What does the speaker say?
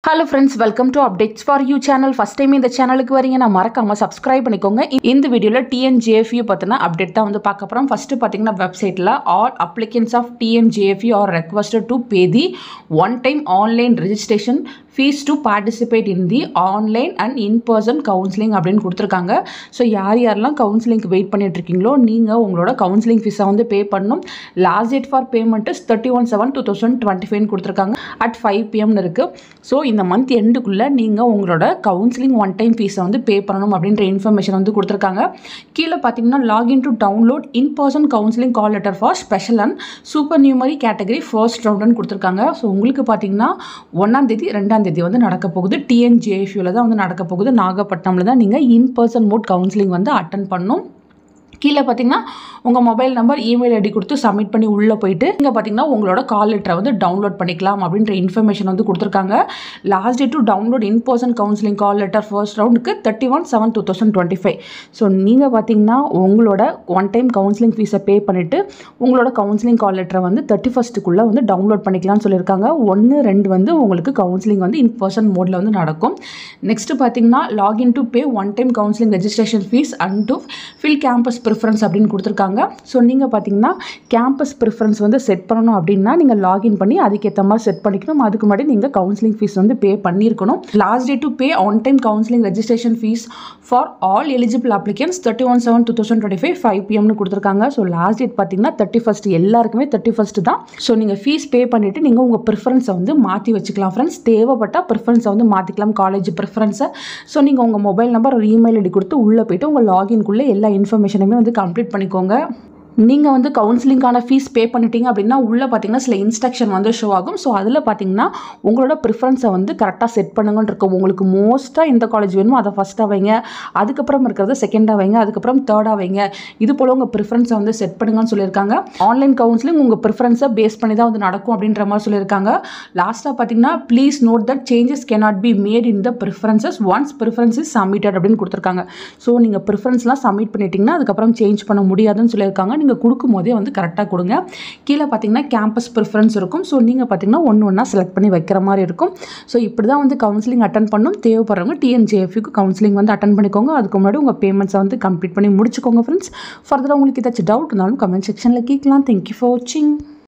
Hello friends, welcome to Updates for You channel. First time இந்த சேனலுக்கு வரீங்க நான் மறக்காம subscribe பண்ணிக்கோங்க. இந்த வீடியோல TNJFU பத்தின அப்டேட் தான் வந்து பார்க்க போறோம். ஃபர்ஸ்ட் பாத்தீங்கன்னா வெப்சைட்ல all applicants of TNJFU are requested to pay the one time online registration fees to participate in the online and in-person counseling அப்படின்னு கொடுத்துருக்காங்க. ஸோ யாரெல்லாம் கவுன்சிலிங்க்கு வெயிட் பண்ணிட்டு இருக்கீங்களோ நீங்கள் உங்களோட கவுன்சிலிங் ஃபீஸை வந்து பே பண்ணணும். Last date for payment is 31/7/2025 கொடுத்துருக்காங்க at 5 PM இருக்குது. ஸோ இந்த மந்த் எண்டுக்குள்ளே நீங்கள் உங்களோட கவுன்சிலிங் ஒன் டைம் ஃபீஸை வந்து பே பண்ணணும் அப்படின்ற இன்ஃபர்மேஷன் வந்து கொடுத்துருக்காங்க. கீழே பார்த்தீங்கன்னா login to download in person counselling call letter for special and supernumerary category first ரவுண்டுன்னு கொடுத்துருக்காங்க. ஸோ உங்களுக்கு பார்த்தீங்கன்னா 1ஆம் தேதி 2ஆம் தேதி வந்து நடக்க போகுது. TNJFUல தான் வந்து நடக்க போகுது. நாகப்பட்டினம்ல தான் நீங்கள் இன் பர்சன் மோட் கவுன்சிலிங் வந்து அட்டன் பண்ணணும். கீழே பார்த்தீங்கன்னா உங்கள் மொபைல் நம்பர் இமெயில் ஐடி கொடுத்து சப்மிட் பண்ணி உள்ளே போயிட்டு இங்கே பார்த்தீங்கன்னா உங்களோட கால் லெட்டரை வந்து டவுன்லோட் பண்ணிக்கலாம் அப்படின்ற இன்ஃபர்மேஷன் வந்து கொடுத்துருக்காங்க. Last date to download in person counselling call letter first ரவுண்டுக்கு 31/7/2025. ஸோ நீங்கள் பார்த்தீங்கன்னா உங்களோட ஒன் டைம் கவுன்சிலிங் ஃபீஸை பே பண்ணிவிட்டு உங்களோட கவுன்சிலிங் கால் லெட்டரை வந்து 31st வந்து டவுன்லோட் பண்ணிக்கலாம்னு சொல்லியிருக்காங்க. 1, 2 வந்து உங்களுக்கு கவுன்சிலிங் வந்து இன் பர்சன் மோடில் வந்து நடக்கும். நெக்ஸ்ட் பார்த்தீங்கன்னா login to pay one time counselling registration fees and to fill campus preference அப்படின்னு கொடுத்துருக்காங்க. ஸோ நீங்கள் பார்த்தீங்கன்னா கேம்பஸ் ப்ரிஃபரன்ஸ் வந்து செட் பண்ணணும் அப்படின்னா நீங்கள் லாகின் பண்ணி அதுக்கேற்ற மாதிரி செட் பண்ணிக்கணும். அதுக்கு முன்னாடி நீங்கள் கவுன்சிலிங் ஃபீஸ் வந்து பே பண்ணியிருக்கணும். Last day to pay on time counselling registration fees for all eligible applicants 31/7/2025 5 PMனு கொடுத்துருக்காங்க. ஸோ லாஸ்ட் டேட் பார்த்தீங்கன்னா 31st எல்லாருக்குமே 31st தான். ஸோ நீங்கள் ஃபீஸ் பே பண்ணிவிட்டு நீங்கள் உங்கள் ப்ரிஃபரன்ஸை வந்து மாற்றி வச்சுக்கலாம் ஃப்ரெண்ட்ஸ். தேவைப்பட்டால் ப்ரிஃபரன்ஸை வந்து மாற்றிக்கலாம், காலேஜ் ப்ரிஃபரன்ஸை. ஸோ நீங்கள் உங்கள் மொபைல் நம்பர் ஒரு இமெயில் ஐடி கொடுத்து உள்ளே போய்ட்டு உங்கள் லாகின்குள்ளே எல்லா இன்ஃபர்மேஷனுமே வந்து கம்ப்ளீட் பண்ணிக்கோங்க. நீங்கள் வந்து கவுன்சிலிங்கான ஃபீஸ் பே பண்ணிட்டீங்க அப்படின்னா உள்ளே பார்த்தீங்கன்னா சில இன்ஸ்ட்ரக்ஷன் வந்து ஷோ ஆகும். ஸோ அதில் பார்த்தீங்கன்னா உங்களோட ப்ரிஃபரன்ஸை வந்து கரெக்டாக செட் பண்ணுங்கன்னு இருக்கும். உங்களுக்கு மோஸ்ட்டாக எந்த காலேஜ் வேணுமோ அதை ஃபஸ்ட்டாக வைங்க, அதுக்கப்புறம் இருக்கிறத செகண்டாக வைங்க, அதுக்கப்புறம் தேர்டாக வைங்க. இது போல் உங்கள் ப்ரிஃபரன்ஸை வந்து செட் பண்ணுங்கன்னு சொல்லியிருக்காங்க. ஆன்லைன் கவுன்சிலிங் உங்கள் ப்ரிஃபரன்ஸை பேஸ் பண்ணி தான் வந்து நடக்கும் அப்படின்ற மாதிரி சொல்லியிருக்காங்க. லாஸ்ட்டாக பார்த்தீங்கன்னா please note that changes cannot be made in the preferences once preference is submitted அப்படின்னு கொடுத்துருக்காங்க. ஸோ நீங்கள் ப்ரிஃபரன்ஸ்லாம் சப்மிட் பண்ணிட்டீங்கன்னா அதுக்கப்புறம் சேஞ்ச் பண்ண முடியாதுன்னு சொல்லியிருக்காங்க. நீங்கள் கொடுக்கும் போதே வந்து கரெக்டாக கொடுங்க. கீழே பார்த்தீங்கன்னா கேம்பஸ் ப்ரிஃபரன்ஸ் இருக்கும். ஸோ நீங்கள் பார்த்தீங்கன்னா ஒன்று செலக்ட் பண்ணி வைக்கிற மாதிரி இருக்கும். ஸோ இப்படி தான் வந்து கவுன்சிலிங் அட்டன் பண்ணணும். தேவைப்படுறவங்க TNJFUக்கு கவுன்சிலிங் வந்து அட்டன் பண்ணிக்கோங்க. அதுக்கு முன்னாடி உங்கள் பேமெண்ட்ஸை வந்து கம்ப்ளீட் பண்ணி முடிச்சுக்கோங்க ஃப்ரெண்ட்ஸ். ஃபர்தராக உங்களுக்கு ஏதாச்சும் டவுட் இருந்தாலும் கமெண்ட் செக்ஷனில் கேட்கலாம். தேங்க்யூ ஃபார் வாட்சிங்.